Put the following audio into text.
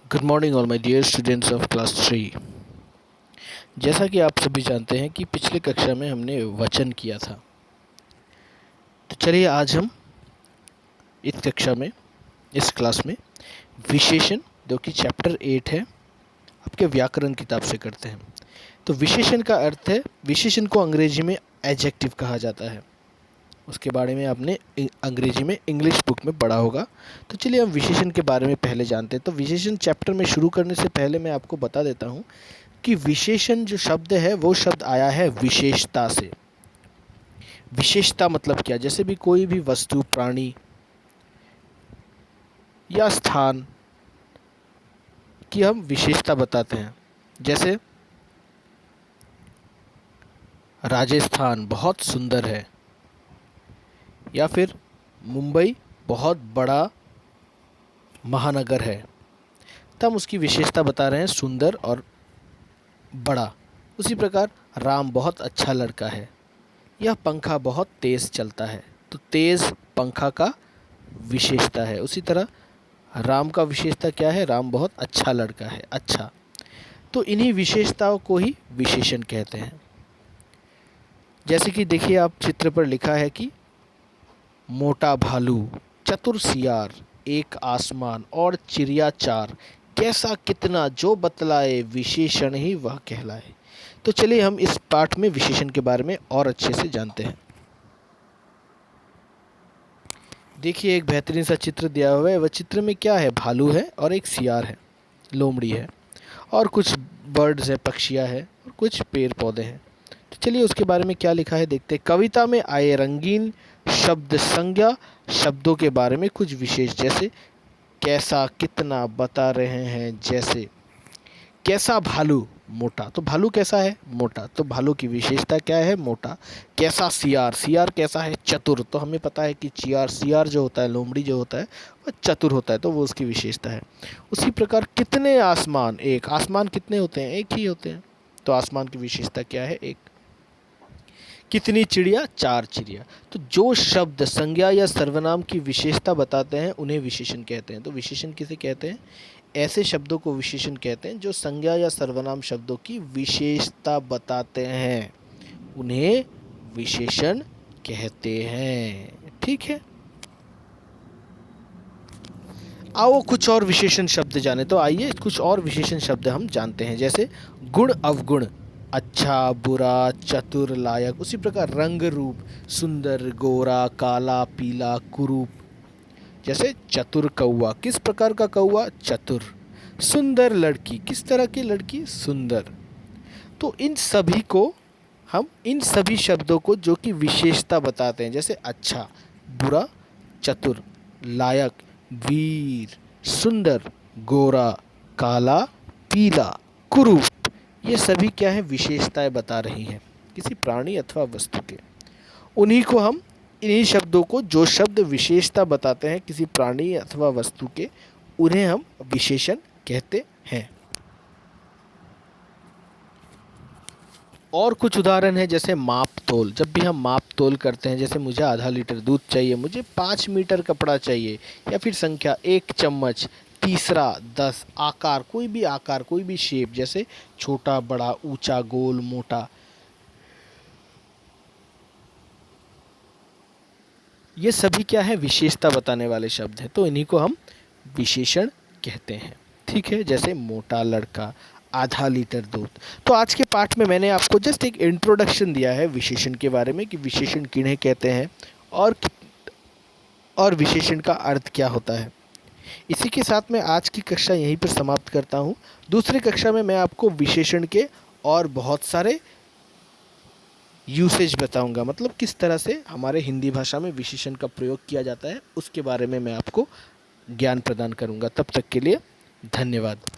Good morning all my dear students of class 3। जैसा कि आप सभी जानते हैं कि पिछले कक्षा में हमने वचन किया था, तो चलिए आज हम इस कक्षा में, इस क्लास में विशेषण, जो कि चैप्टर 8 है, आपके व्याकरण किताब से करते हैं। तो विशेषण का अर्थ है, विशेषण को अंग्रेजी में एडजेक्टिव कहा जाता है। उसके बारे में आपने अंग्रेजी में इंग्लिश बुक में पढ़ा होगा। तो चलिए हम विशेषण के बारे में पहले जानते हैं। तो विशेषण चैप्टर में शुरू करने से पहले मैं आपको बता देता हूँ कि विशेषण जो शब्द है वो शब्द आया है विशेषता से। विशेषता मतलब क्या? जैसे भी कोई भी वस्तु, प्राणी या स्थान की हम विशेषता बताते हैं। जैसे राजस्थान बहुत सुंदर है, या फिर मुंबई बहुत बड़ा महानगर है, तो हम उसकी विशेषता बता रहे हैं सुंदर और बड़ा। उसी प्रकार राम बहुत अच्छा लड़का है, यह पंखा बहुत तेज़ चलता है, तो तेज़ पंखा का विशेषता है। उसी तरह राम का विशेषता क्या है? राम बहुत अच्छा लड़का है, अच्छा। तो इन्हीं विशेषताओं को ही विशेषण कहते हैं। जैसे कि देखिए, आप चित्र पर लिखा है कि मोटा भालू, चतुर सियार, एक आसमान और चिड़िया चार, कैसा कितना जो बतलाए, विशेषण ही वह कहलाए। तो चलिए हम इस पाठ में विशेषण के बारे में और अच्छे से जानते हैं। देखिए, एक बेहतरीन सा चित्र दिया हुआ है। वह चित्र में क्या है? भालू है और एक सियार है, लोमड़ी है, और कुछ बर्ड्स है, पक्षियाँ हैं, और कुछ पेड़ पौधे हैं। तो चलिए उसके बारे में क्या लिखा है देखते हैं। कविता में आए रंगीन शब्द संज्ञा शब्दों के बारे में कुछ विशेष, जैसे कैसा कितना बता रहे हैं। जैसे कैसा भालू, मोटा, तो भालू कैसा है? मोटा, तो भालू की विशेषता क्या है? मोटा। कैसा सियार, सियार कैसा है? चतुर, तो हमें पता है कि सियार जो होता है, लोमड़ी जो होता है, वह चतुर होता है, तो वो उसकी विशेषता है। उसी प्रकार कितने आसमान, एक आसमान कितने होते हैं? एक ही होते हैं, तो आसमान की विशेषता क्या है? एक। कितनी चिड़िया? चार चिड़िया। तो जो शब्द संज्ञा या सर्वनाम की विशेषता बताते हैं उन्हें विशेषण कहते हैं। तो विशेषण किसे कहते हैं? ऐसे शब्दों को विशेषण कहते हैं जो संज्ञा या सर्वनाम शब्दों की विशेषता बताते हैं, उन्हें विशेषण कहते हैं। ठीक है, आओ कुछ और विशेषण शब्द जाने। तो आइए कुछ और विशेषण शब्द हम जानते हैं। जैसे गुण अवगुण, अच्छा बुरा, चतुर लायक। उसी प्रकार रंग रूप, सुंदर, गोरा, काला, पीला, कुरूप। जैसे चतुर कौआ, किस प्रकार का कौआ? चतुर। सुंदर लड़की, किस तरह की लड़की? सुंदर। तो इन सभी को हम, इन सभी शब्दों को जो कि विशेषता बताते हैं, जैसे अच्छा, बुरा, चतुर, लायक, वीर, सुंदर, गोरा, काला, पीला, कुरूप, ये सभी क्या है? विशेषताएं बता रही हैं किसी प्राणी अथवा वस्तु के। उन्हीं को हम, इन्हीं शब्दों को, जो शब्द विशेषता बताते हैं किसी प्राणी अथवा वस्तु के, उन्हें हम विशेषण कहते हैं। और कुछ उदाहरण है, जैसे माप तोल। जब भी हम माप तोल करते हैं, जैसे मुझे आधा लीटर दूध चाहिए, मुझे 5 मीटर कपड़ा चाहिए, या फिर संख्या 1 चम्मच, तीसरा 10, आकार, कोई भी आकार, कोई भी शेप, जैसे छोटा, बड़ा, ऊंचा, गोल, मोटा, ये सभी क्या है? विशेषता बताने वाले शब्द हैं, तो इन्हीं को हम विशेषण कहते हैं। ठीक है, जैसे मोटा लड़का, आधा लीटर दूध। तो आज के पाठ में मैंने आपको जस्ट एक इंट्रोडक्शन दिया है विशेषण के बारे में, कि विशेषण किन्हें कहते हैं और विशेषण का अर्थ क्या होता है। इसी के साथ मैं आज की कक्षा यहीं पर समाप्त करता हूँ। दूसरी कक्षा में मैं आपको विशेषण के और बहुत सारे यूसेज बताऊंगा, मतलब किस तरह से हमारे हिंदी भाषा में विशेषण का प्रयोग किया जाता है, उसके बारे में मैं आपको ज्ञान प्रदान करूंगा। तब तक के लिए धन्यवाद।